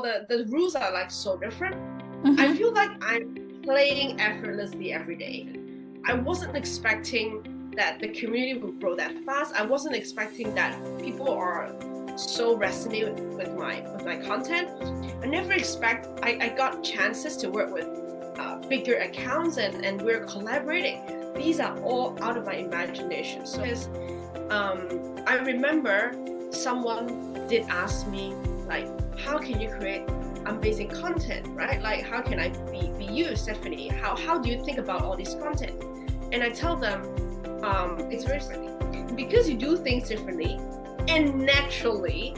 the rules are like so different. I Mm-hmm. feel like I'm playing effortlessly every day. I wasn't expecting that the community would grow that fast. I wasn't expecting that people are so resonate with my content. I never expect I got chances to work with bigger accounts, and we're collaborating. These are all out of my imagination. So I remember someone did ask me, like, how can you create amazing content, right? Like, how can I be you, Stephanie? How do you think about all this content? And I tell them, it's very simple. Because you do things differently and naturally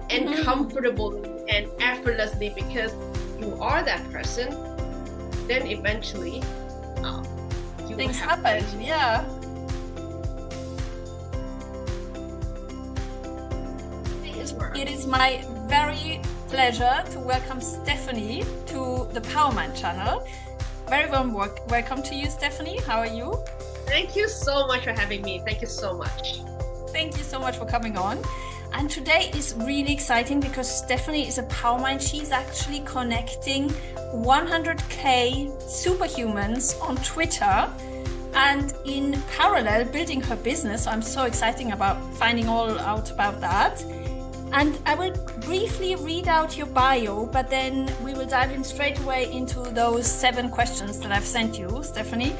and comfortably and effortlessly, because you are that person, then eventually you Things will have happen. things. Yeah. It is my very pleasure to welcome Stephanie to the Powermind channel. Very warm welcome to you, Stephanie. How are you? Thank you so much for having me. Thank you so much. Thank you so much for coming on. And today is really exciting because Stephanie is a Powermind. She's actually connecting 100K superhumans on Twitter and in parallel building her business. So I'm so excited about finding all out about that. And I will briefly read out your bio, but then we will dive in straight away into those 7 questions that I've sent you, Stephanie.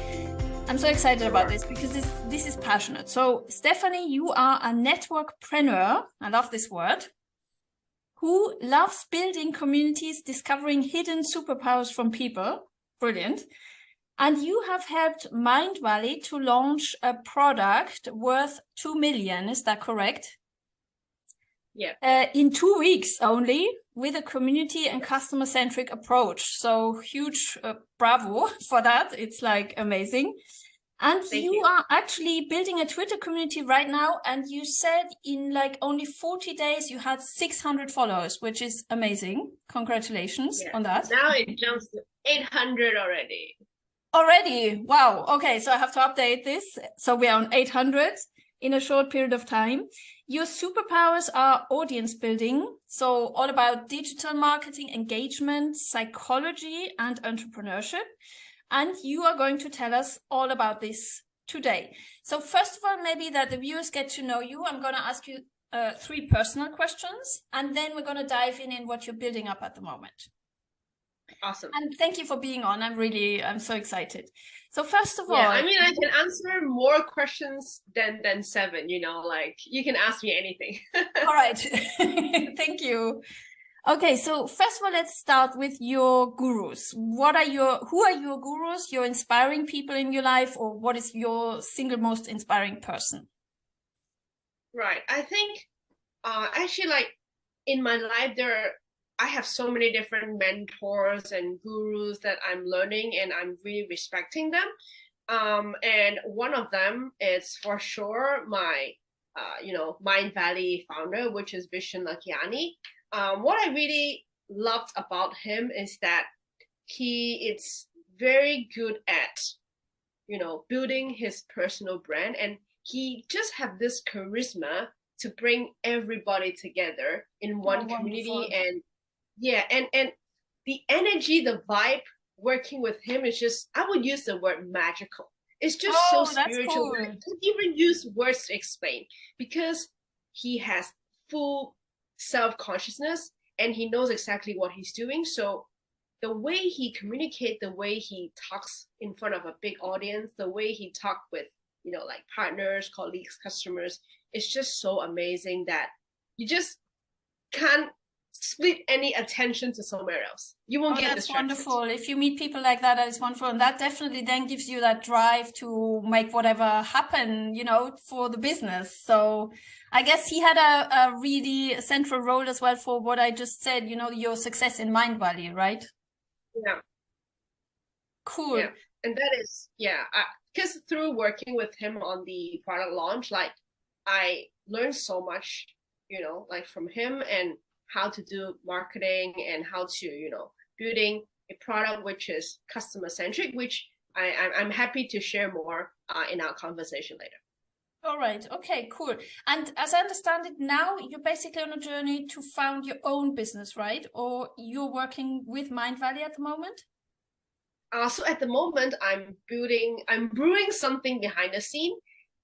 I'm so excited about this because this is passionate. So, Stephanie, you are a networkpreneur, I love this word, who loves building communities, discovering hidden superpowers from people. Brilliant. And you have helped Mindvalley to launch a product worth 2 million. Is that correct? Yeah. In 2 weeks only, with a community and customer-centric approach. So huge bravo for that. It's like amazing. And you are actually building a Twitter community right now. And you said in like only 40 days, you had 600 followers, which is amazing. Congratulations on that. Now it jumps to 800 already. Already? Wow. Okay, so I have to update this. So we are on 800 in a short period of time. Your superpowers are audience building, so all about digital marketing, engagement, psychology, and entrepreneurship. And you are going to tell us all about this today. So first of all, maybe that the viewers get to know you. I'm going to ask you 3 personal questions, and then we're going to dive in what you're building up at the moment. Awesome. And thank you for being on. I'm so excited. So first of all, I mean, I can answer more questions than 7, like you can ask me anything. All right. Thank you. Okay, so first of all, let's start with your gurus. Who are your gurus, your inspiring people in your life, or what is your single most inspiring person? Right. I think actually, like, in my life, I have so many different mentors and gurus that I'm learning, and I'm really respecting them. And one of them is for sure my Mindvalley founder, which is Vishen Lakiani. What I really loved about him is that he is very good at building his personal brand, and he just have this charisma to bring everybody together in one community. And and the energy, the vibe working with him is just, I would use the word magical. It's just so spiritual. Cool. I can't even use words to explain, because he has full self-consciousness and he knows exactly what he's doing. So the way he communicates, the way he talks in front of a big audience, the way he talks with, like partners, colleagues, customers, it's just so amazing that you just can't split any attention to somewhere else. You won't get distracted. That's wonderful. If you meet people like that is wonderful. And that definitely then gives you that drive to make whatever happen, for the business. So I guess he had a really central role as well for what I just said, your success in Mindvalley, right? Yeah. Cool. Yeah. And that is, because through working with him on the product launch, like, I learned so much, like from him, and how to do marketing and how to, building a product which is customer centric, which I'm happy to share more in our conversation later. All right. Okay, cool. And as I understand it now, you're basically on a journey to found your own business, right? Or you're working with Mind Valley at the moment? So at the moment, I'm brewing something behind the scene.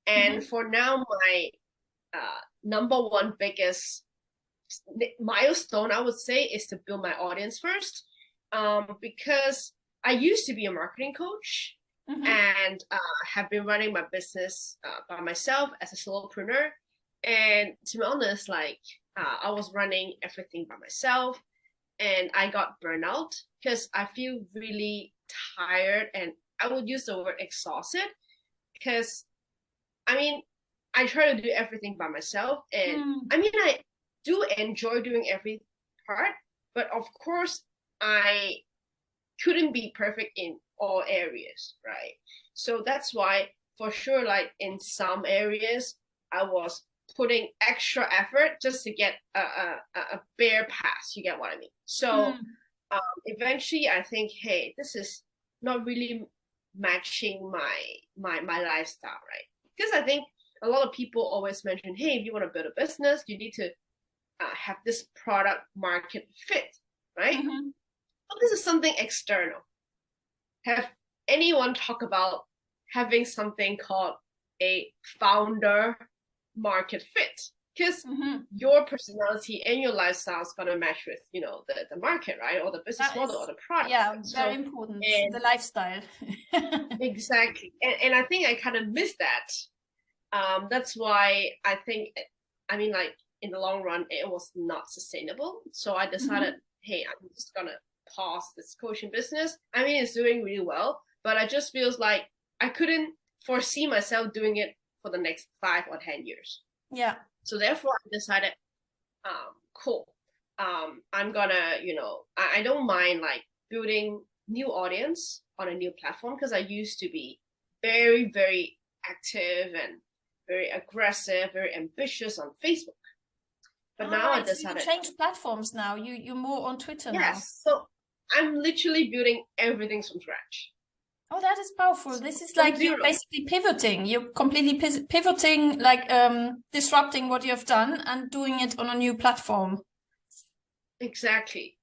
And for now, my number one biggest milestone, I would say, is to build my audience first. Because I used to be a marketing coach and have been running my business by myself as a solopreneur. And to be honest, like I was running everything by myself, and I got burnout because I feel really tired, and I would use the word exhausted because I mean, I try to do everything by myself, and I mean, I do enjoy doing every part, but of course, I couldn't be perfect in all areas, right? So that's why, for sure, like in some areas, I was putting extra effort just to get a bare pass. You get what I mean? So eventually, I think, hey, this is not really matching my lifestyle, right? Because I think a lot of people always mention, hey, if you want to build a business, you need to have this product market fit, right? But this is something external. Have anyone talk about having something called a founder market fit? Because your personality and your lifestyle is gonna match with, you know, the market, right? Or the business model or the product. Yeah, very important. And the lifestyle. Exactly. And I think I kind of missed that. That's why I think, I mean, like in the long run, it was not sustainable. So I decided, hey, I'm just gonna pause this coaching business. I mean, it's doing really well, but I just feels like I couldn't foresee myself doing it for the next 5 or 10 years. Yeah. So therefore I decided, cool. I'm gonna, you know, I don't mind like building new audience on a new platform, because I used to be very, very active and very aggressive, very ambitious on Facebook. But now I decided so you changed platforms now. You're more on Twitter now. Yes. So I'm literally building everything from scratch. Oh, that is powerful. This is like you're basically pivoting. You're completely pivoting, like disrupting what you have done and doing it on a new platform. Exactly.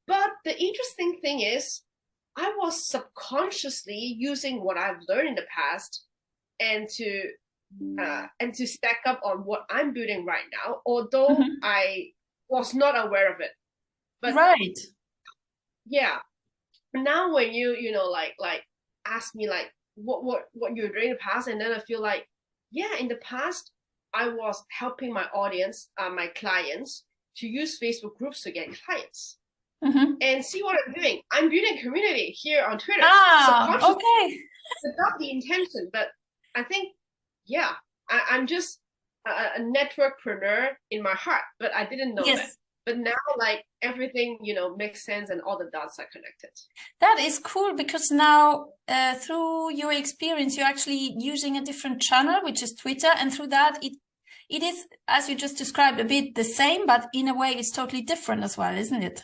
But the interesting thing is, I was subconsciously using what I've learned in the past and to stack up on what I'm building right now, although I was not aware of it. But right. Yeah. Now when you know like ask me like what you're doing in the past, and then I feel like, yeah, in the past I was helping my audience, my clients, to use Facebook groups to get clients. And see what I'm doing. I'm building a community here on Twitter. Okay. Without the intention, but I think, yeah, I'm just a networkpreneur in my heart, but I didn't know that. But now, like, everything, you know, makes sense and all the dots are connected. That is cool, because now through your experience, you're actually using a different channel, which is Twitter. And through that, it is, as you just described, a bit the same, but in a way it's totally different as well, isn't it?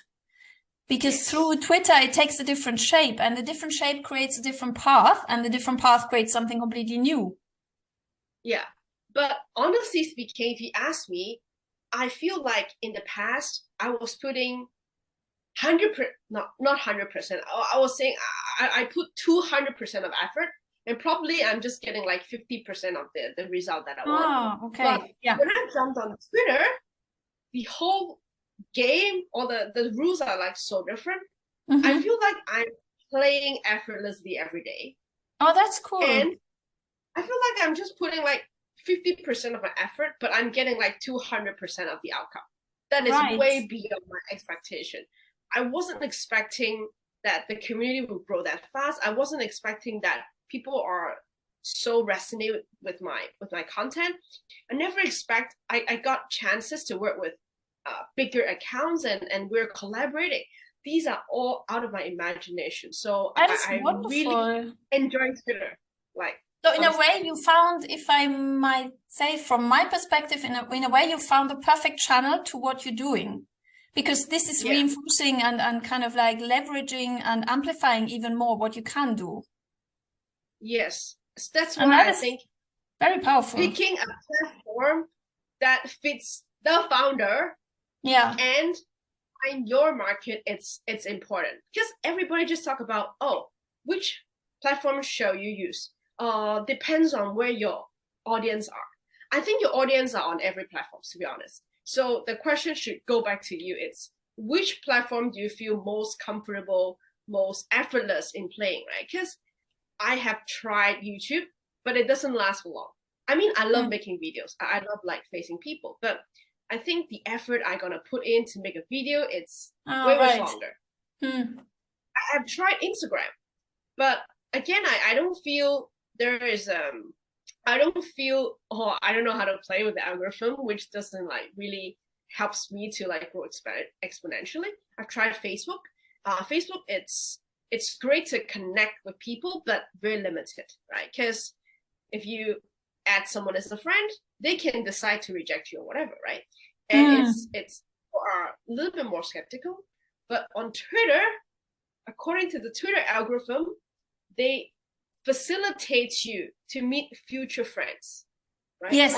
Because through Twitter, it takes a different shape, and the different shape creates a different path, and the different path creates something completely new. Yeah. But honestly speaking, if you ask me, I feel like in the past, I was putting 100%, not 100%. I was saying I put 200% of effort, and probably I'm just getting like 50% of the result that I want. Okay. But when I jumped on Twitter, the whole game or the rules are like so different. I feel like I'm playing effortlessly every day. Oh, that's cool. And I feel like I'm just putting like 50% of my effort, but I'm getting like 200% of the outcome. That is way beyond my expectation. I wasn't expecting that the community would grow that fast. I wasn't expecting that people are so resonate with my content. I never expect I got chances to work with bigger accounts, and we're collaborating. These are all out of my imagination. So I really enjoy Twitter. Like, so in a way, you found, if I might say, from my perspective, in a way, you found the perfect channel to what you're doing, because this is reinforcing and kind of like leveraging and amplifying even more what you can do. Yes, that's why I think Very powerful. Picking a platform that fits the founder and find your market, it's important. Because everybody just talk about, oh, which platform shall you use? Depends on where your audience are. I think your audience are on every platform, to be honest. So the question should go back to you. It's which platform do you feel most comfortable, most effortless in playing, right? Because I have tried YouTube, but it doesn't last for long. I mean, I love making videos. I love like facing people, but I think the effort I'm gonna put in to make a video, it's way much longer. I have tried Instagram, but again, I don't feel there is I don't feel, I don't know how to play with the algorithm, which doesn't like really helps me to like grow exponentially. I've tried Facebook. Facebook, it's great to connect with people, but very limited, right? Because if you add someone as a friend, they can decide to reject you or whatever, right? And it's are a little bit more skeptical. But on Twitter, according to the Twitter algorithm, they facilitates you to meet future friends, right? Yes,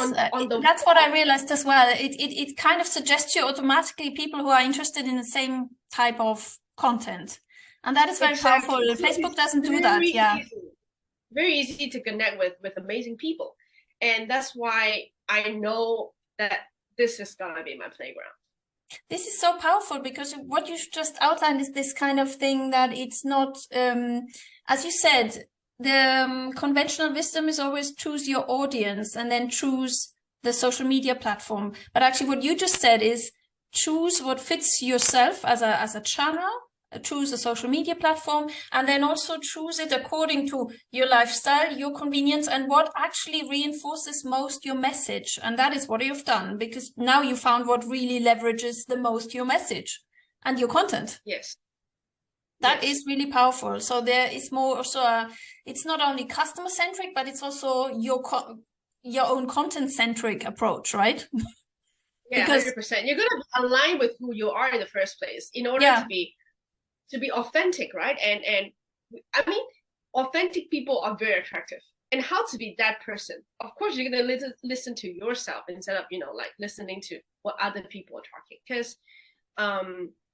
that's what I realized as well. It kind of suggests you automatically people who are interested in the same type of content, and that is very powerful. Facebook doesn't do that. Very easy to connect with amazing people, and that's why I know that this is gonna be my playground. This is so powerful because what you just outlined is this kind of thing that it's not, as you said, the conventional wisdom is always choose your audience and then choose the social media platform. But actually what you just said is choose what fits yourself as a channel, choose a social media platform, and then also choose it according to your lifestyle, your convenience, and what actually reinforces most your message. And that is what you've done, because now you found what really leverages the most your message and your content. Yes. That is really powerful. So there is more also, it's not only customer centric, but it's also your own content centric approach, right? Yeah, because 100%. You're going to align with who you are in the first place in order to be authentic, right? And I mean, authentic people are very attractive. And how to be that person? Of course, you're going to listen to yourself instead of, you know, like listening to what other people are talking. Because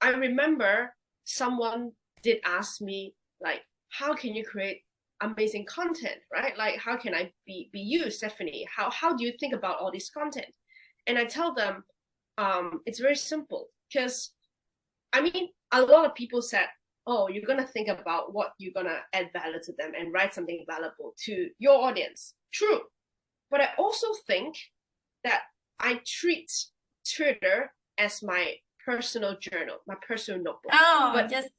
I remember someone did ask me, like, how can you create amazing content, right? Like, how can I be you, Stephanie? How do you think about all this content? And I tell them, it's very simple. Because, I mean, a lot of people said, oh, you're going to think about what you're going to add value to them and write something valuable to your audience. True. But I also think that I treat Twitter as my personal journal, my personal notebook. Oh, but just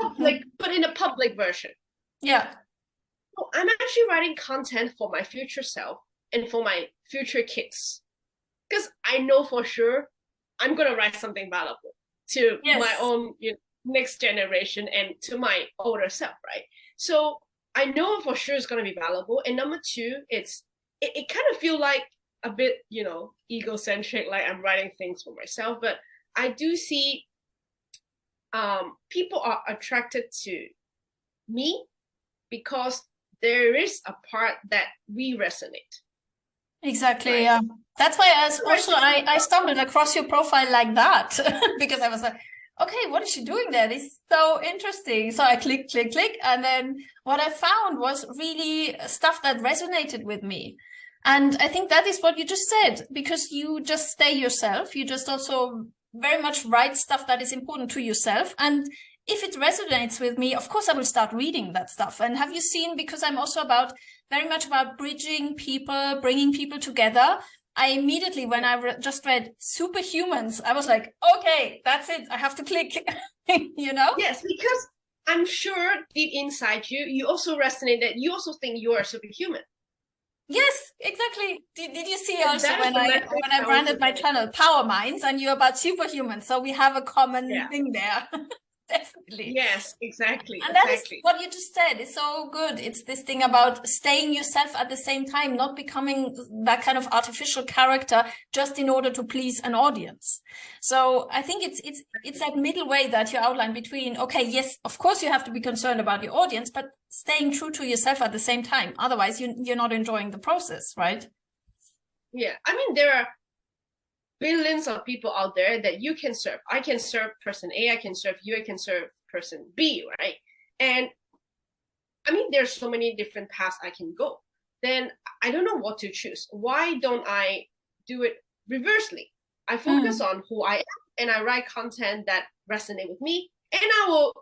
public, but in a public version. Yeah. So I'm actually writing content for my future self and for my future kids. Because I know for sure I'm going to write something valuable to my own next generation and to my older self, right? So I know for sure it's going to be valuable. And number two, it kind of feel like a bit, egocentric, like I'm writing things for myself. But I do see people are attracted to me because there is a part that we resonate. Exactly. Right? Yeah. That's why I stumbled across your profile like that because I was like, okay, what is she doing there? This is so interesting. So I click. And then what I found was really stuff that resonated with me. And I think that is what you just said, because you just stay yourself. You just also very much write stuff that is important to yourself. And if it resonates with me, of course, I will start reading that stuff. And have you seen, because I'm also very much about bridging people, bringing people together. I immediately, when I just read Superhumans, I was like, okay, that's it. I have to click, Yes, because I'm sure deep inside you also resonate that you also think you are superhuman. Yes, exactly. Did you see also when I branded my channel Power Minds, and you're about superhumans, so we have a common thing there. Definitely. Definitely. Yes, exactly. And that is Exactly. what you just said. It's so good. It's this thing about staying yourself at the same time, not becoming that kind of artificial character just in order to please an audience. So I think it's that middle way that you outline between, okay, yes, of course you have to be concerned about your audience, but staying true to yourself at the same time. Otherwise, you're not enjoying the process, right? Yeah. I mean, there are billions of people out there that you can serve. I can serve person A, I can serve you, I can serve person B, right? And I mean, there's so many different paths I can go. Then I don't know what to choose. Why don't I do it reversely? I focus on who I am and I write content that resonate with me, and I will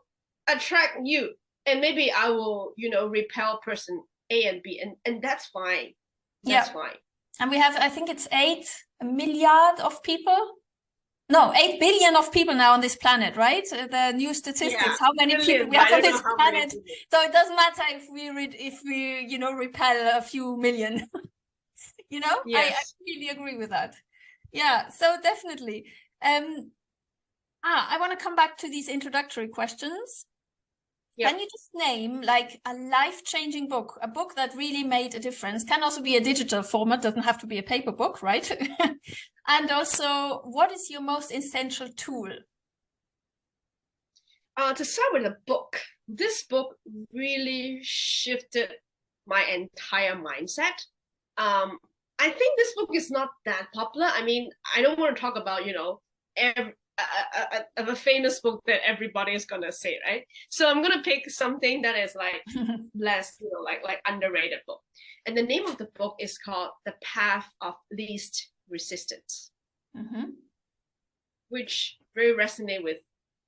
attract you. And maybe I will, repel person A and B, and that's fine. That's fine. And we have, I think it's 8 million of people. No, 8 billion of people now on this planet, right? The new statistics, Yeah, how many people we have on this planet. So it doesn't matter if we repel a few million. Yes. I really agree with that. Yeah, so definitely. I want to come back to these introductory questions. Yep. Can you just name like a life-changing book, a book that really made a difference? Can also be a digital format, doesn't have to be a paper book, right? And also, what is your most essential tool? To start with a book, this book really shifted my entire mindset. I think this book is not that popular. I mean, I don't want to talk about, a famous book that everybody is gonna say, right? So I'm gonna pick something that is like less, like underrated book. And the name of the book is called The Path of Least Resistance, which very resonate with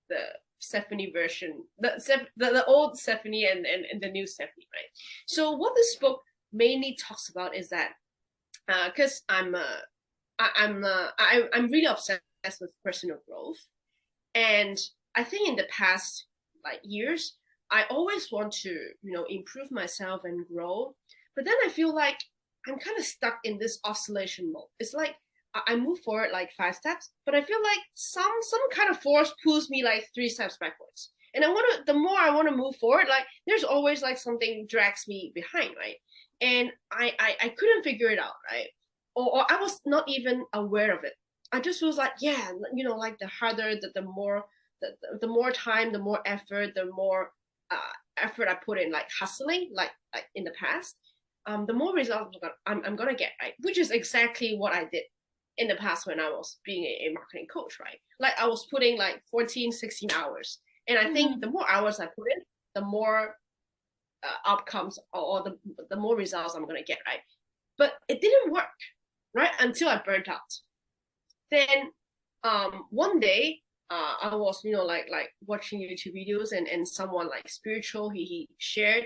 the Stephanie version, the old Stephanie and the new Stephanie, right? So what this book mainly talks about is that, because I'm really obsessed with personal growth, and I think in the past years I always want to improve myself and grow, but then I feel like I'm kind of stuck in this oscillation mode. It's like I move forward like 5 steps, but I feel like some kind of force pulls me like 3 steps backwards, and the more I want to move forward, like there's always like something drags me behind, right? And I couldn't figure it out, right? Or I was not even aware of it. I just was like, yeah, like the harder, the more time, the more effort, the more effort I put in, like hustling, like in the past, the more results I'm gonna get, right? Which is exactly what I did in the past when I was being a marketing coach, right? Like I was putting like 14, 16 hours, and I think the more hours I put in, the more outcomes or the more results I'm gonna get, right? But it didn't work, right? Until I burnt out. Then one day I was like watching YouTube videos, and someone like spiritual, he shared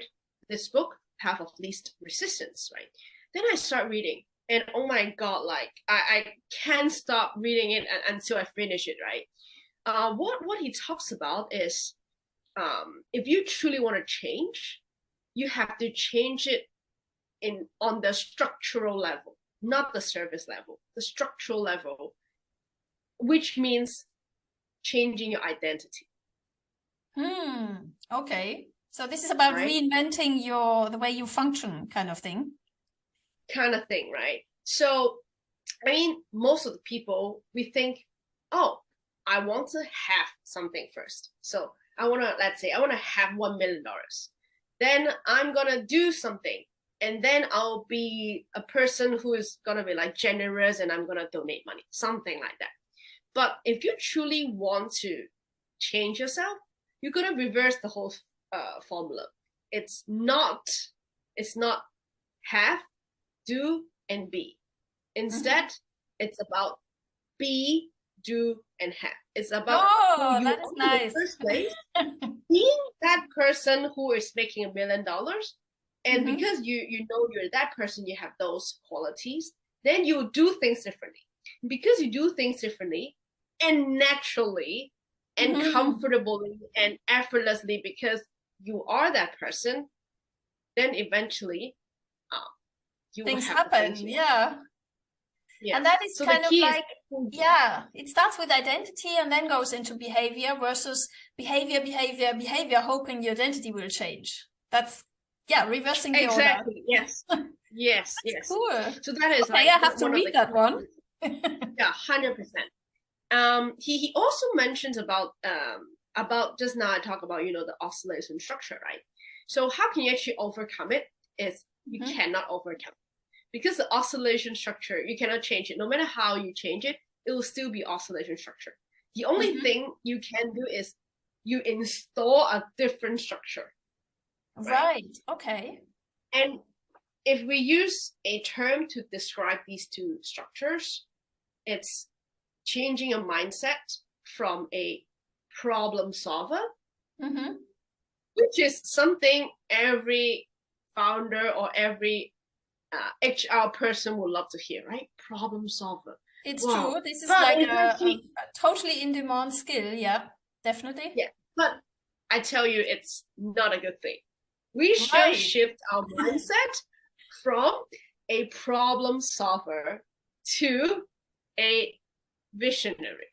this book, Path of Least Resistance, right? Then I start reading, and oh my god, like I can't stop reading it until I finish it, right? What he talks about is, if you truly want to change, you have to change it on the structural level, not the service level, the structural level, which means changing your identity. Okay. So this is about reinventing the way you function, kind of thing. Kind of thing, right? So, I mean, most of the people, we think, oh, I want to have something first. So let's say I want to have $1 million. Then I'm going to do something. And then I'll be a person who is going to be like generous, and I'm going to donate money, something like that. But if you truly want to change yourself, you're gonna reverse the whole formula. It's not have, do, and be. Instead, it's about be, do, and have. It's about who you are in the first place. Being that person who is making $1 million, and because you know you're that person, you have those qualities, then you do things differently. Because you do things differently and naturally and comfortably and effortlessly, because you are that person, then eventually things happen. Yeah. Yeah. And that is so kind of like, is, yeah, it starts with identity and then goes into behavior versus behavior, hoping the identity will change. That's, yeah, reversing the order. Exactly. Yes. Yes. Yes. Cool. So that is okay, like I have to read that one. Yeah, 100%. He also mentions about just now I talk about, the oscillation structure, right? So how can you actually overcome it is you cannot overcome it. Because the oscillation structure, you cannot change it. No matter how you change it, it will still be oscillation structure. The only thing you can do is you install a different structure. Right. Okay. And if we use a term to describe these two structures, it's changing a mindset from a problem solver, which is something every founder or every HR person would love to hear, right? Problem solver. It's true. This is like a totally in-demand skill. Yeah, definitely. Yeah, but I tell you, it's not a good thing. We should shift our mindset from a problem solver to a visionary.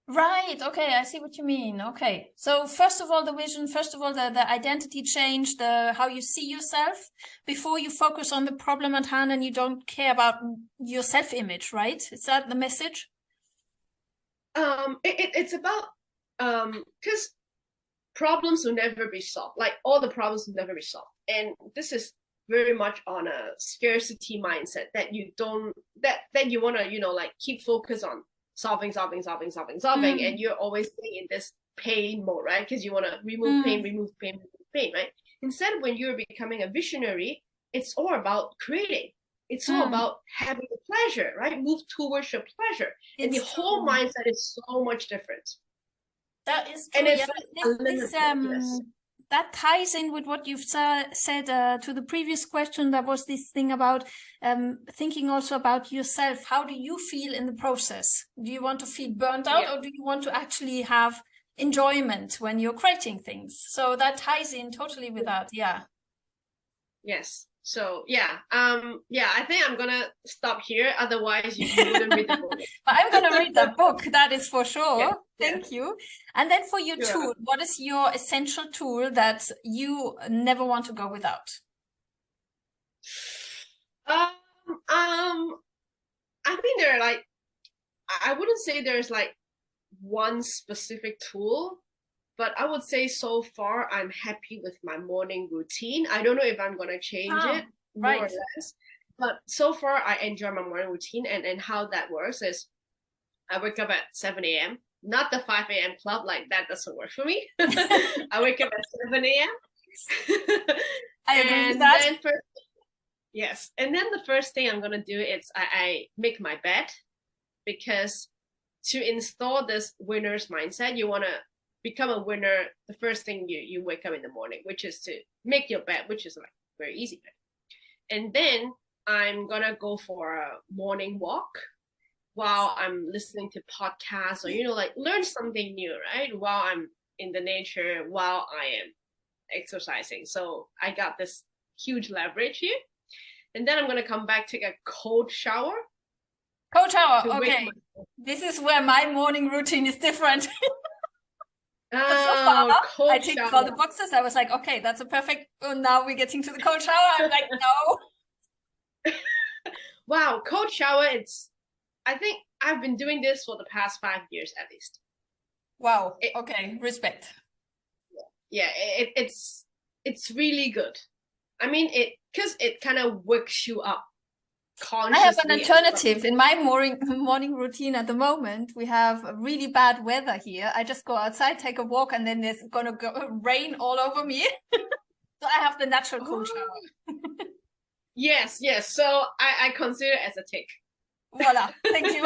Right. Okay. I see what you mean. Okay. So first of all, the vision, first of all, the identity change, how you see yourself before you focus on the problem at hand and you don't care about your self-image, right? Is that the message? It's about, because problems will never be solved. Like all the problems will never be solved. And this is very much on a scarcity mindset that you want to, like keep focus on solving, and you're always staying in this pain mode, right? Because you want to remove pain, right? Instead, when you're becoming a visionary, it's all about creating. It's all about having the pleasure, right? Move towards your pleasure. And the whole mindset is so much different. That is true. And it's that ties in with what you've said to the previous question. There was this thing about thinking also about yourself. How do you feel in the process? Do you want to feel burnt out or do you want to actually have enjoyment when you're creating things? So that ties in totally with that. Yeah. Yes. So I think I'm gonna stop here. Otherwise, you wouldn't read the book. I'm gonna read that book. That is for sure. Thank you. And then for your tool, what is your essential tool that you never want to go without? I think there are like, I wouldn't say there's like one specific tool. But I would say so far, I'm happy with my morning routine. I don't know if I'm going to change it more or less. But so far, I enjoy my morning routine. And how that works is I wake up at 7 a.m. Not the 5 a.m. club. Like that doesn't work for me. I wake up at 7 a.m. I agree with that. And then the first thing I'm going to do is I make my bed. Because to install this winner's mindset, you want to become a winner. The first thing you wake up in the morning, which is to make your bed, which is like very easy. And then I'm gonna go for a morning walk while I'm listening to podcasts or like learn something new, right? While I'm in the nature, while I am exercising. So I got this huge leverage here. And then I'm gonna come back, take a cold shower. Cold shower, okay. This is where my morning routine is different. So far, I ticked all the boxes. I was like, okay, that's a perfect. Oh, now we're getting to the cold shower. I'm like, no. Wow, cold shower. I think I've been doing this for the past 5 years at least. Wow. Okay, respect. Yeah, it's really good. I mean, because it kind of wakes you up. I have an alternative in my morning routine at the moment. We have really bad weather here. I just go outside, take a walk, and then there's gonna rain all over me. So I have the natural cool shower. Yes. So I consider it as a tick. Voila, thank you.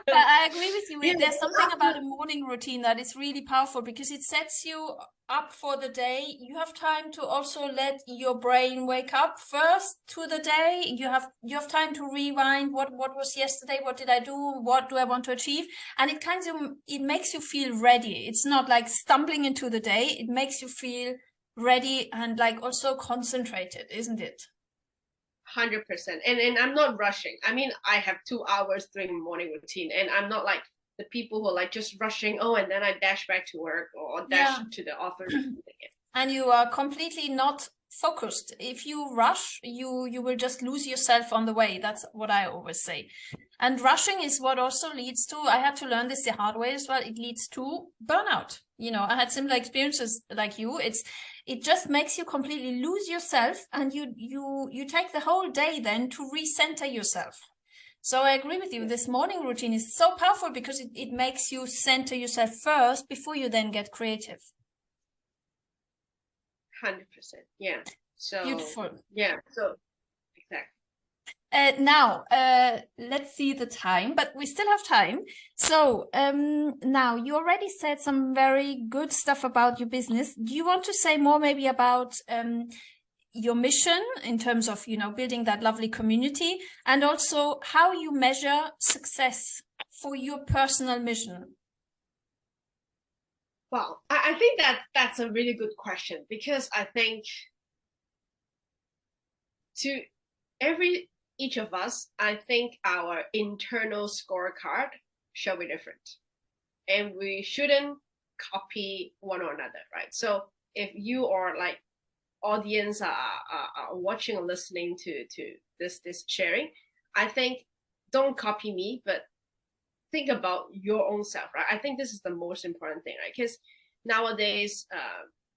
I agree with you. There's something about a morning routine that is really powerful because it sets you up for the day. You have time to also let your brain wake up first to the day. You have time to rewind. What was yesterday? What did I do? What do I want to achieve? And it makes you feel ready. It's not like stumbling into the day. It makes you feel ready and like also concentrated, isn't it? 100%. And I'm not rushing. I mean, I have 2 hours during morning routine, and I'm not like the people who are like just rushing. Oh, and then I dash back to work or dash to the office. And you are completely not focused. If you rush, you will just lose yourself on the way. That's what I always say. And rushing is what also leads to, I had to learn this the hard way as well, it leads to burnout. You know, I had similar experiences like you. It just makes you completely lose yourself, and you take the whole day then to recenter yourself. So I agree with you. This morning routine is so powerful because it makes you center yourself first before you then get creative. 100%. Yeah. So beautiful. Yeah. So exactly. Now, let's see the time, but we still have time. So now you already said some very good stuff about your business. Do you want to say more maybe about your mission in terms of, you know, building that lovely community, and also how you measure success for your personal mission? Well, I think that's a really good question, because I think to each of us, I think our internal scorecard should be different, and we shouldn't copy one or another, right? So if you are like audience are watching or listening to this sharing, I think don't copy me, but think about your own self, right? I think this is the most important thing, right? Because nowadays,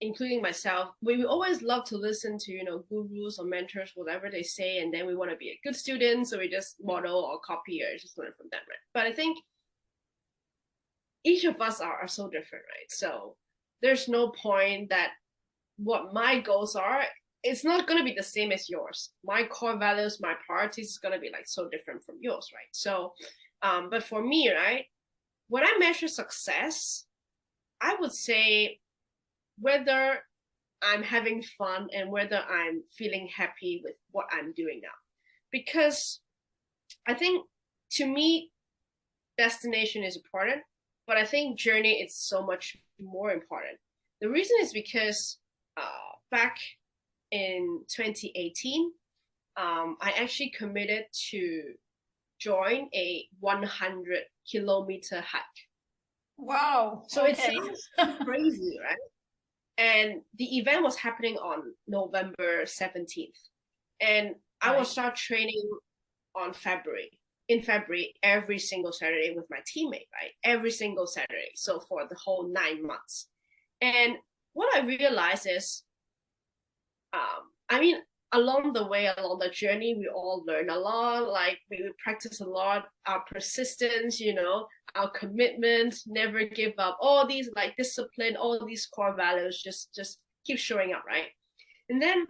including myself, we always love to listen to, you know, gurus or mentors, whatever they say, and then we want to be a good student, so we just model or copy or just learn from them, right? But I think each of us are so different, right? So there's no point that what my goals are, it's not going to be the same as yours. My core values, my priorities is going to be like so different from yours, right? So, but for me, right, when I measure success, I would say whether I'm having fun and whether I'm feeling happy with what I'm doing now. Because I think, to me, destination is important, but I think journey is so much more important. The reason is because back in 2018, I actually committed to join a 100-kilometer hike. Wow. So okay. It sounds crazy, right? And the event was happening on November 17th. And I will start training in February, every single Saturday with my teammate, right? Every single Saturday. So for the whole 9 months. And what I realized is, I mean, along the journey, we all learn a lot. Like we practice a lot, our persistence, you know, our commitment, never give up, all these like discipline, all these core values, just keep showing up, right? And then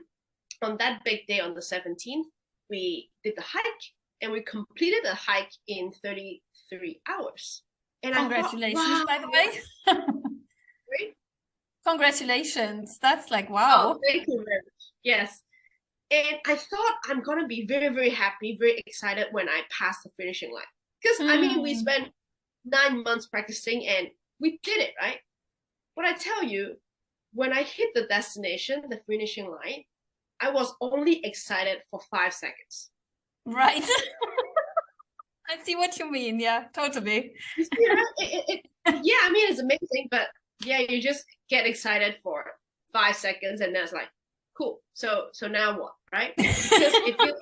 on that big day, on the 17th, we did the hike, and we completed the hike in 33 hours. And congratulations, I thought, wow. By the way. Great. Congratulations. That's like, wow. Oh, thank you very much. Yes. And I thought I'm going to be very, very happy, very excited when I pass the finishing line. Because, I mean, we spent 9 months practicing and we did it, right? But I tell you, when I hit the destination, the finishing line, I was only excited for 5 seconds. Right. I see what you mean. Yeah, totally. You see, right? Yeah, I mean, it's amazing, but yeah, you just get excited for 5 seconds and then it's like, cool. So now what, right? Because if you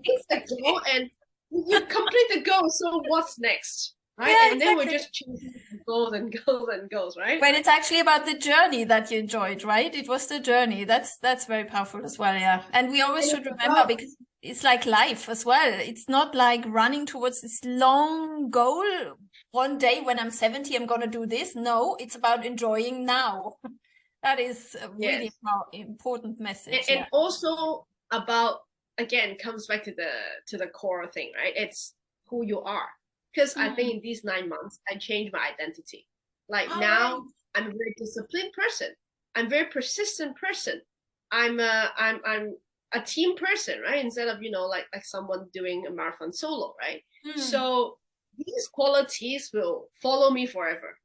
hit the goal and you complete the goal, so what's next? Right? Yeah, and then we're just choosing goals and goals and goals, right? But it's actually about the journey that you enjoyed, right? It was the journey. That's very powerful as well, yeah. And we always should remember, because it's like life as well. It's not like running towards this long goal. One day when I'm 70, I'm going to do this. No, it's about enjoying now. That is a really important message. And also about, again, comes back to the core thing, right? It's who you are. Because I think in these 9 months, I changed my identity. Like now, I'm a very disciplined person. I'm a very persistent person. I'm a team person, right? Instead of, you know, like someone doing a marathon solo, right? So these qualities will follow me forever.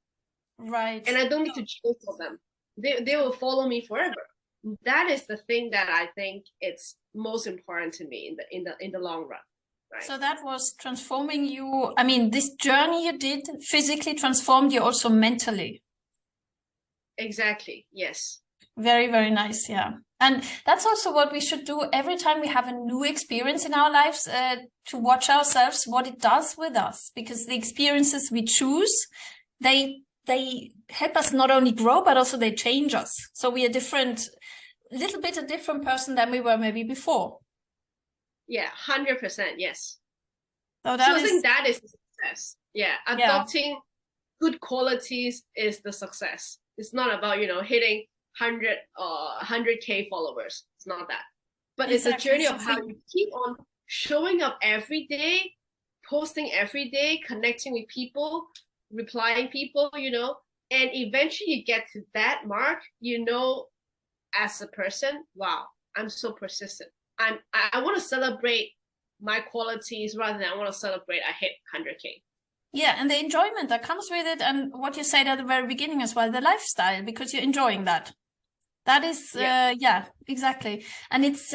Right. And I don't need to change for them. They will follow me forever. that is the thing that I think it's most important to me in the long run. Right. So that was transforming you. I mean, this journey you did physically transformed you also mentally. Exactly. Yes. Very, very nice. Yeah. And that's also what we should do every time we have a new experience in our lives, to watch ourselves, what it does with us, because the experiences we choose, they help us not only grow, but also they change us. So we are a little bit a different person than we were maybe before. Yeah, 100%. Yes. So I think that is the success. Yeah. Adopting good qualities is the success. It's not about, hitting 100K followers. It's not that. But It's a journey of how you keep on showing up every day, posting every day, connecting with people, replying people, and eventually you get to that mark, as a person, wow, I'm so persistent. I want to celebrate my qualities rather than I want to celebrate I hit 100K. Yeah, and the enjoyment that comes with it, and what you said at the very beginning as well, the lifestyle, because you're enjoying that. That is, exactly. And it's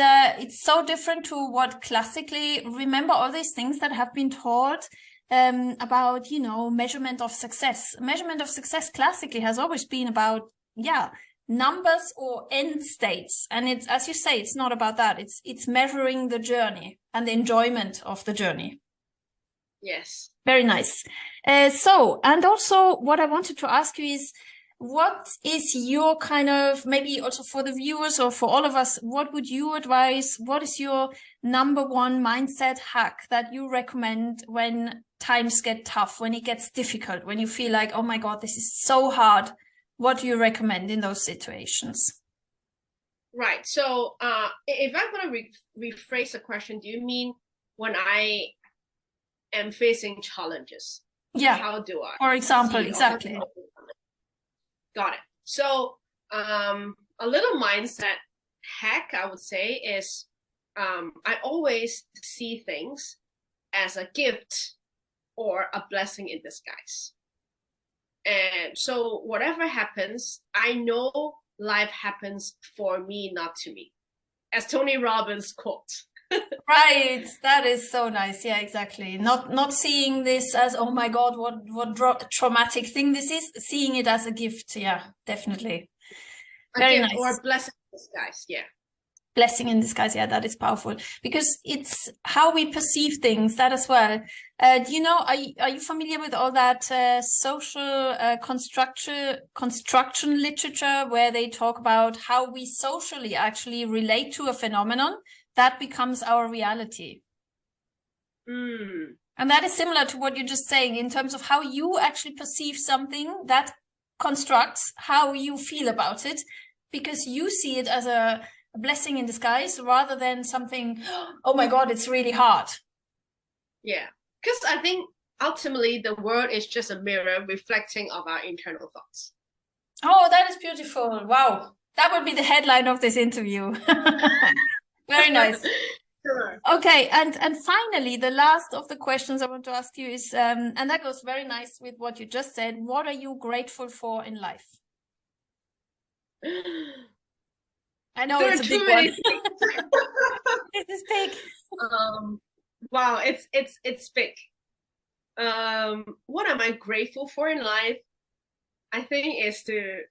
so different to what classically, remember all these things that have been taught about, measurement of success. Measurement of success classically has always been about, numbers or end states. And it's, as you say, it's not about that. It's measuring the journey and the enjoyment of the journey. Yes. Very nice. So, and also what I wanted to ask you is, what is your kind of, maybe also for the viewers or for all of us, what would you advise? What is your number one mindset hack that you recommend when times get tough, when it gets difficult, when you feel like, oh my God, this is so hard? What do you recommend in those situations? Right. So if I'm going to rephrase the question, do you mean when I am facing challenges? Yeah. How do I? For example, exactly. Got it. So a little mindset hack, I would say, is I always see things as a gift or a blessing in disguise. And so whatever happens, I know life happens for me, not to me. As Tony Robbins quote. Right, that is so nice. Yeah, exactly. Not seeing this as, oh my God, what traumatic thing this is. Seeing it as a gift. Yeah, definitely. Very nice. Or blessing in disguise. Yeah. Blessing in disguise. Yeah, that is powerful because it's how we perceive things. That as well. Do you know? Are you familiar with all that social construction literature where they talk about how we socially actually relate to a phenomenon that becomes our reality? And that is similar to what you're just saying in terms of how you actually perceive something that constructs how you feel about it, because you see it as a blessing in disguise rather than something, oh my God, it's really hard. Yeah, because I think ultimately the world is just a mirror reflecting of our internal thoughts. Oh, that is beautiful. Wow. That would be the headline of this interview. Very nice. Sure. Okay, and finally, the last of the questions I want to ask you is, and that goes very nice with what you just said, what are you grateful for in life? I know it's a big one. This is big. Wow, it's big. What am I grateful for in life? I think is to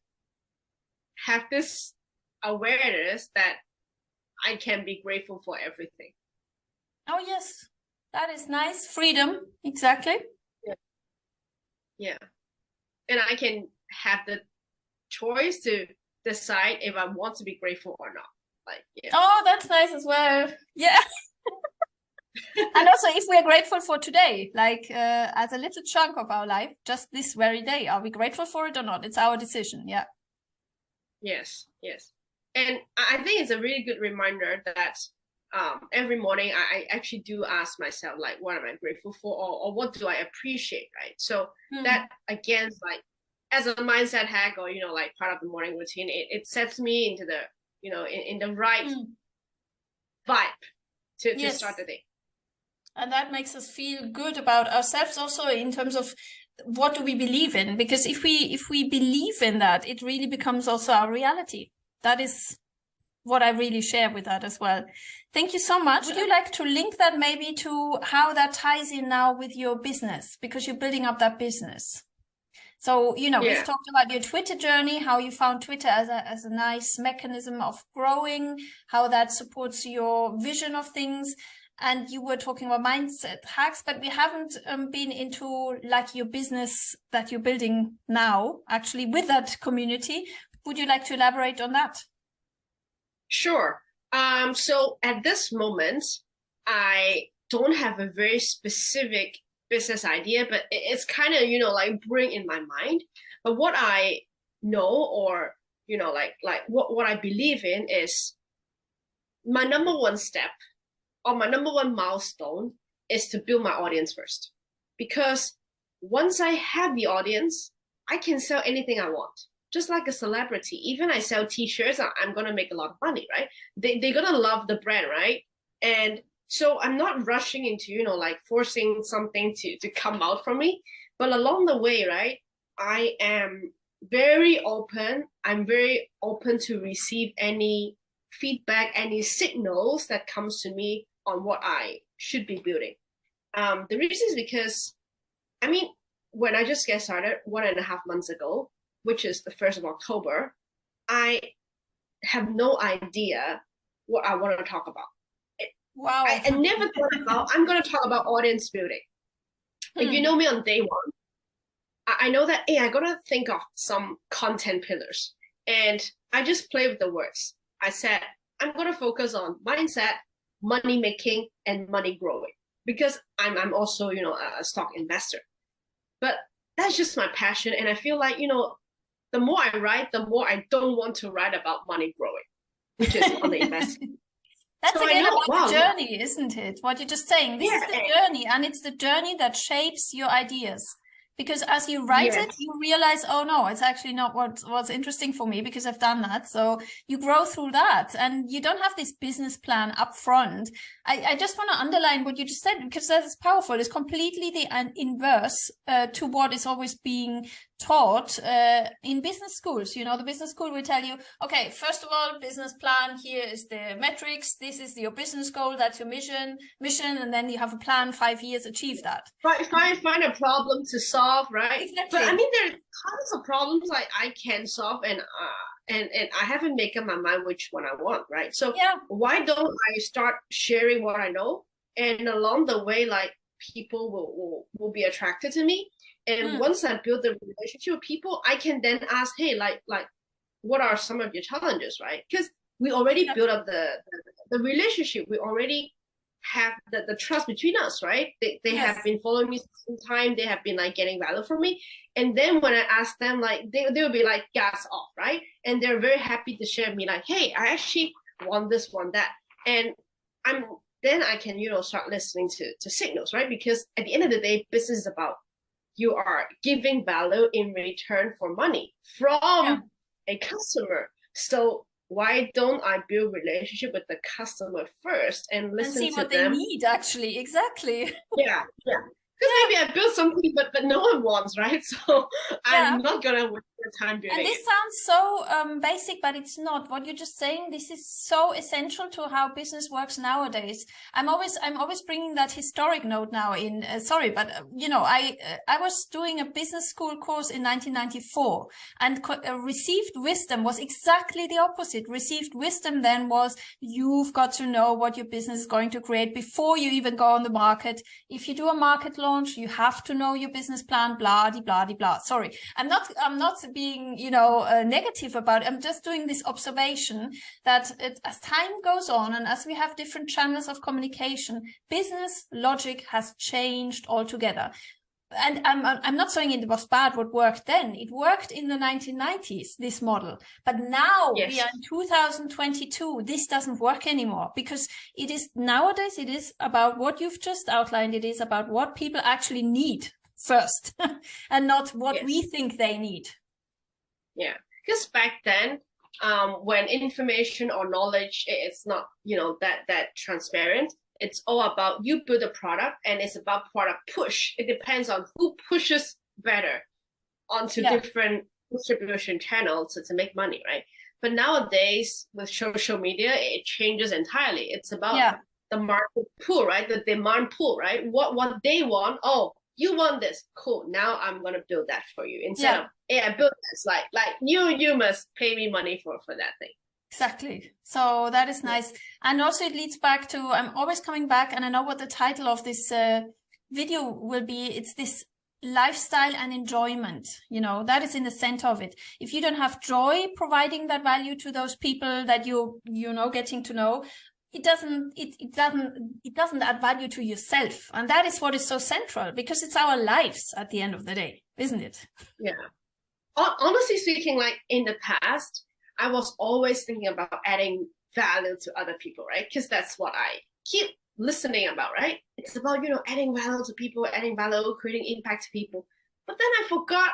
have this awareness that I can be grateful for everything. Oh yes, that is nice. Freedom, exactly. Yeah. And I can have the choice to decide if I want to be grateful or not. Oh, that's nice as well. Yeah. And also, if we are grateful for today, as a little chunk of our life, just this very day, are we grateful for it or not? It's our decision. Yeah. Yes. And I think it's a really good reminder that every morning I actually do ask myself, what am I grateful for, or what do I appreciate, right? So that, again, as a mindset hack or, part of the morning routine, it sets me into the, in the right vibe to start the day. And that makes us feel good about ourselves also in terms of what do we believe in? Because if we believe in that, it really becomes also our reality. That is what I really share with that as well. Thank you so much. Would you like to link that maybe to how that ties in now with your business, because you're building up that business? So, you know, we've talked about your Twitter journey, how you found Twitter as a nice mechanism of growing, how that supports your vision of things. And you were talking about mindset hacks, but we haven't been into like your business that you're building now, actually with that community. Would you like to elaborate on that? Sure. So at this moment, I don't have a very specific business idea, but it's kind of, you know, like bring in my mind. But what I know, or, you know, like what I believe in is my number one step, or my number one milestone, is to build my audience first. Because once I have the audience, I can sell anything I want. Just like a celebrity, even I sell t-shirts, I'm going to make a lot of money, right? They're going to love the brand, right? And so I'm not rushing into, you know, like forcing something to come out from me. But along the way, right, I am very open. I'm very open to receive any feedback, any signals that comes to me on what I should be building. The reason is because, I mean, when I just get started 1.5 months ago, which is the 1st of October, I have no idea what I want to talk about. Wow. I never thought about, I'm going to talk about audience building. If you know me on day one, I know that, hey, I got to think of some content pillars. And I just play with the words. I said, I'm going to focus on mindset, money making, and money growing. Because I'm also, you know, a stock investor. But that's just my passion. And I feel like, you know, the more I write, the more I don't want to write about money growing, which is on the investment. That's so again about the journey, isn't it? What you're just saying. This is the journey, and it's the journey that shapes your ideas. Because as you write it, you realize, oh no, it's actually not what's interesting for me, because I've done that. So you grow through that, and you don't have this business plan up front. I just want to underline what you just said, because that is powerful. It's completely the inverse to what is always being taught in business schools. You know, the business school will tell you, okay, first of all, business plan, here is the metrics, this is your business goal, that's your mission, and then you have a plan, 5 years, achieve that. Find a problem to solve, right? Exactly. But I mean, there's tons of problems like I can solve, and I haven't made up my mind which one I want, right? So why don't I start sharing what I know, and along the way, like, people will be attracted to me. And once I build the relationship with people, I can then ask, hey, like, what are some of your challenges, right? Because we already built up the relationship. We already have the trust between us, right? They have been following me some time. They have been like getting value from me. And then when I ask them, like, they'll be like gas off, right? And they're very happy to share with me, like, hey, I actually want this, want that. And then I can, you know, start listening to signals, right? Because at the end of the day, business is about you are giving value in return for money from a customer. So why don't I build relationship with the customer first and listen to them? And see what they need, actually. Exactly. Yeah. Because maybe I built something, but no one wants, right? So I'm not going to waste your time building it. And this sounds so basic, but it's not. What you're just saying, this is so essential to how business works nowadays. I'm always bringing that historic note now in. Sorry, but you know, I was doing a business school course in 1994, and received wisdom was exactly the opposite. Received wisdom then was, you've got to know what your business is going to create before you even go on the market. If you do a market launch, you have to know your business plan, blah, de, blah, de, blah. Sorry, I'm not being, you know, negative about it. I'm just doing this observation that as time goes on, and as we have different channels of communication, business logic has changed altogether. And I'm not saying it was bad what worked then. It worked in the 1990s, this model. But now we are in 2022. This doesn't work anymore, because it is nowadays, it is about what you've just outlined. It is about what people actually need first and not what we think they need. Yeah, because back then, when information or knowledge, it's not, you know, that transparent. It's all about you build a product, and it's about product push. It depends on who pushes better onto different distribution channels to make money, right? But nowadays with social media, it changes entirely. It's about the market pool, right? The demand pool, right? What they want. Oh, you want this, cool. Now I'm gonna build that for you. Instead of, hey, I built this. Like you must pay me money for that thing. Exactly. So that is nice. And also it leads back to, I'm always coming back, and I know what the title of this video will be. It's this lifestyle and enjoyment, you know, that is in the center of it. If you don't have joy providing that value to those people that you know, getting to know, it doesn't add value to yourself. And that is what is so central, because it's our lives at the end of the day, isn't it? Yeah. Honestly speaking, like in the past, I was always thinking about adding value to other people, right? Because that's what I keep listening about, right? It's about, you know, adding value to people, adding value, creating impact to people. But then I forgot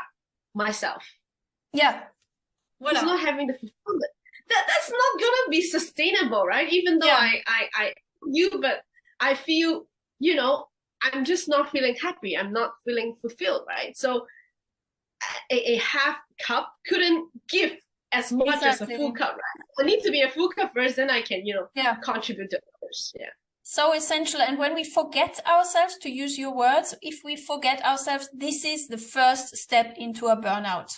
myself. Yeah. It's not having the fulfillment. That's not gonna be sustainable, right? Even though but I feel, you know, I'm just not feeling happy. I'm not feeling fulfilled, right? So a half cup couldn't give as much as a full cup, right? I need to be a full cup first, then I can, you know, contribute to others. Yeah. So essential. And when we forget ourselves, to use your words, if we forget ourselves, this is the first step into a burnout.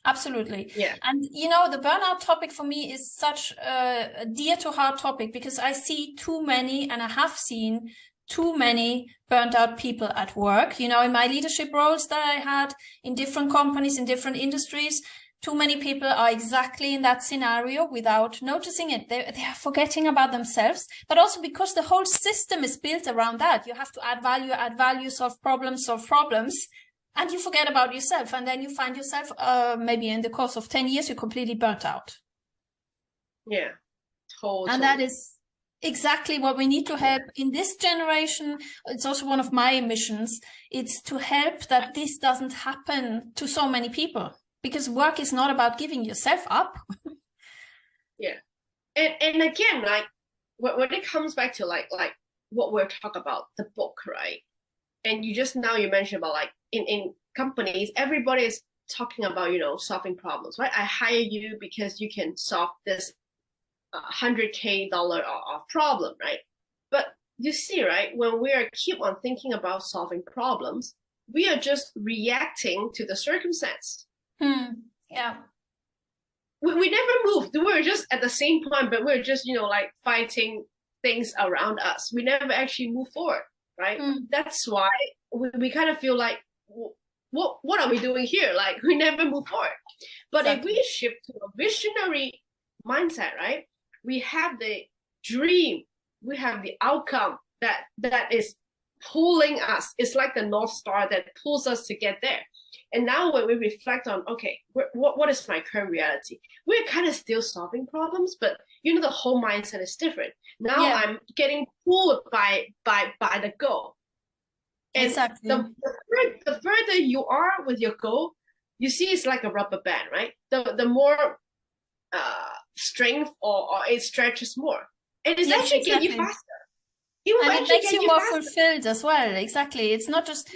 Absolutely. Yeah. And, you know, the burnout topic for me is such a dear to heart topic, because I see too many, and I have seen too many burnt out people at work, you know, in my leadership roles that I had in different companies, in different industries. Too many people are exactly in that scenario without noticing it. They are forgetting about themselves, but also because the whole system is built around that. You have to add value, solve problems, and you forget about yourself. And then you find yourself, maybe in the course of 10 years, you're completely burnt out. Yeah, totally. And that is exactly what we need to help in this generation. It's also one of my missions. It's to help that this doesn't happen to so many people. Because work is not about giving yourself up. Yeah. And again, like when it comes back to like what we're talking about, the book, right? And you mentioned about like in companies, everybody is talking about, you know, solving problems, right? I hire you because you can solve this $100K of problem, right? But you see, right, when we keep on thinking about solving problems, we are just reacting to the circumstance. Yeah. We never moved. We were just at the same point, but we're just, you know, like fighting things around us. We never actually move forward, right? That's why we kind of feel like, what are we doing here? Like, we never move forward. But if we shift to a visionary mindset, right? We have the dream, we have the outcome that is pulling us. It's like the North Star that pulls us to get there. And now when we reflect on, okay, what is my current reality? We're kind of still solving problems, but you know, the whole mindset is different. Now I'm getting pulled by the goal. And exactly. The further you are with your goal, you see it's like a rubber band, right? The more strength or it stretches more. And it's actually getting you faster. It makes you more fulfilled as well. Exactly. It's not just...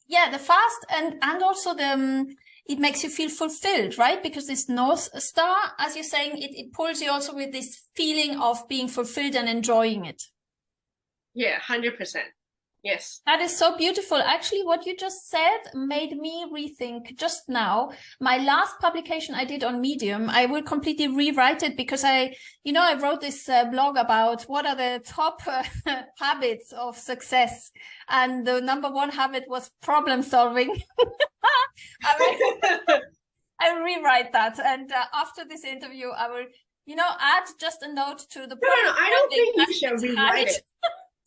Yeah, the fast and also it makes you feel fulfilled, right? Because this North Star, as you're saying, it pulls you also with this feeling of being fulfilled and enjoying it. Yeah, 100%. Yes. That is so beautiful. Actually, what you just said made me rethink just now. My last publication I did on Medium, I will completely rewrite it because I wrote this blog about what are the top habits of success. And the number one habit was problem solving. I rewrite that. And after this interview, I will, add just a note to the problem. No, I don't think you should rewrite it.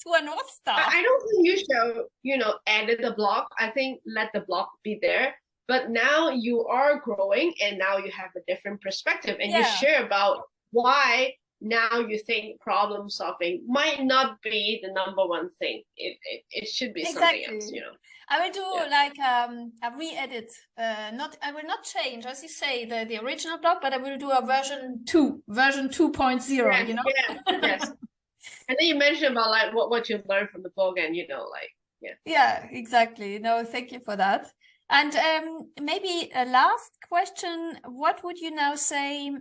To a North Star. I don't think you should, edit the blog. I think let the blog be there. But now you are growing and now you have a different perspective and you share about why now you think problem solving might not be the number one thing. It should be something else, I will do like a re-edit. I will not change, as you say, the original blog, but I will do a version 2.0, Yes. And then you mentioned about like what you learned from the book and Yeah, exactly. No, thank you for that. And maybe a last question, what would you now say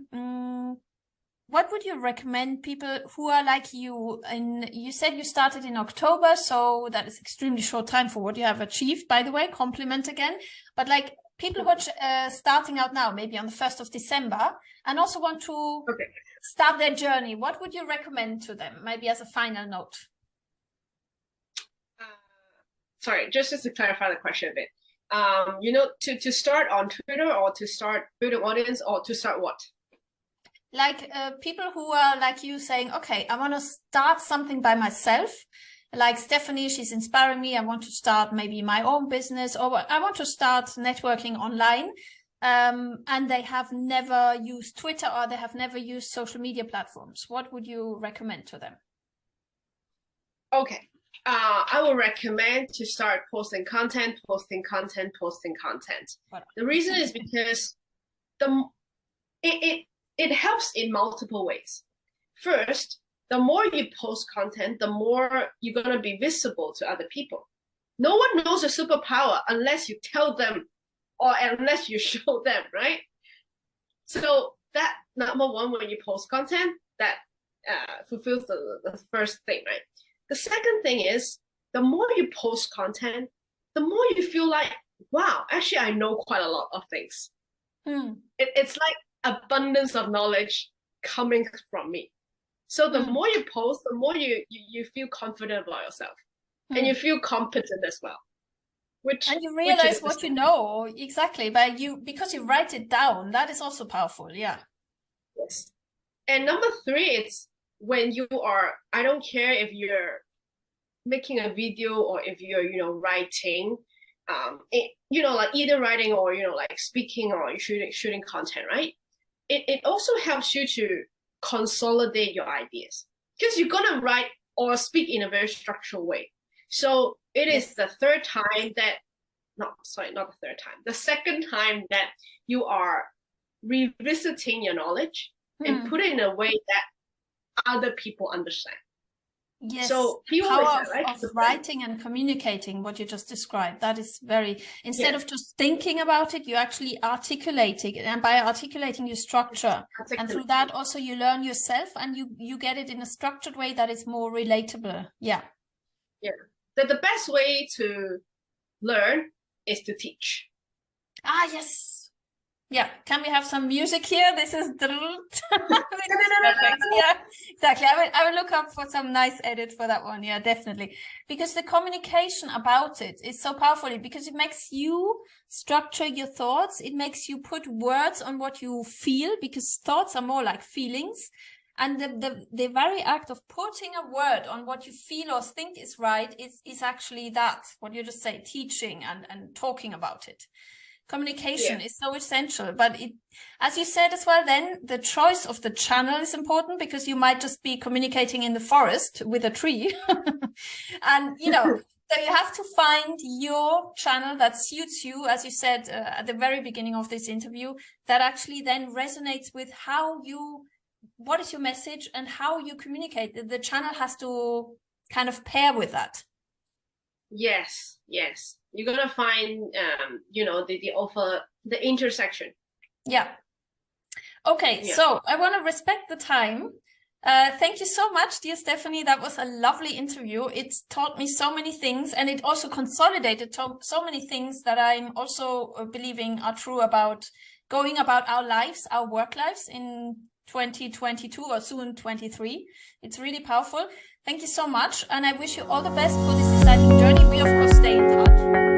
what would you recommend people who are like you? And you said you started in October, so that is extremely short time for what you have achieved, by the way, compliment again. But like people who are starting out now, maybe on the 1st of December, and also want to start their journey, what would you recommend to them, maybe as a final note? Sorry, just to clarify the question a bit. You know, to start on Twitter, or to start building audience, or to start what? Like people who are like you saying, okay, I want to start something by myself. Like Stephanie, she's inspiring me. I want to start maybe my own business, or I want to start networking online. And they have never used Twitter, or they have never used social media platforms. What would you recommend to them? Okay. I will recommend to start posting content. The reason is because it helps in multiple ways. First, the more you post content, the more you're going to be visible to other people. No one knows your superpower unless you tell them, or unless you show them, right? So that, number one, when you post content, that fulfills the first thing, right? The second thing is, the more you post content, the more you feel like, wow, actually I know quite a lot of things. It's like abundance of knowledge coming from me. So the more you post, the more you feel confident about yourself, and you feel competent as well. And you realize what you know, exactly, because you write it down. That is also powerful. Yeah. Yes. And number three, it's when you are, I don't care if you're making a video or if you're, you know, writing, you know, like either writing or, you know, like speaking or shooting content, right? It also helps you to consolidate your ideas, because you're going to write or speak in a very structured way. So it is the third time that, not the third time, the second time that you are revisiting your knowledge and put it in a way that other people understand. Yes, so power of writing and communicating what you just described. That is very, instead of just thinking about it, you actually articulating it, and by articulating you structure, and through that also you learn yourself, and you get it in a structured way that is more relatable. Yeah. The best way to learn is to teach. Yes. Yeah, can we have some music here? This is perfect. Yeah, exactly. I will look up for some nice edit for that one. Yeah, definitely. Because the communication about it is so powerful, because it makes you structure your thoughts. It makes you put words on what you feel, because thoughts are more like feelings. And the very act of putting a word on what you feel or think is right is actually that, what you just say, teaching and talking about it. Communication is so essential, but as you said as well, then the choice of the channel is important, because you might just be communicating in the forest with a tree. And, you know, so you have to find your channel that suits you, as you said at the very beginning of this interview, that actually then resonates with what is your message and how you communicate. The channel has to kind of pair with that. Yes. You're gonna find, you know, the intersection. Yeah. Okay. Yeah. So I want to respect the time. Thank you so much, dear Stephanie. That was a lovely interview. It taught me so many things, and it also consolidated so many things that I'm also believing are true about going about our lives, our work lives in 2022 or soon 23. It's really powerful. Thank you so much, and I wish you all the best for this exciting journey. We of course stay in touch.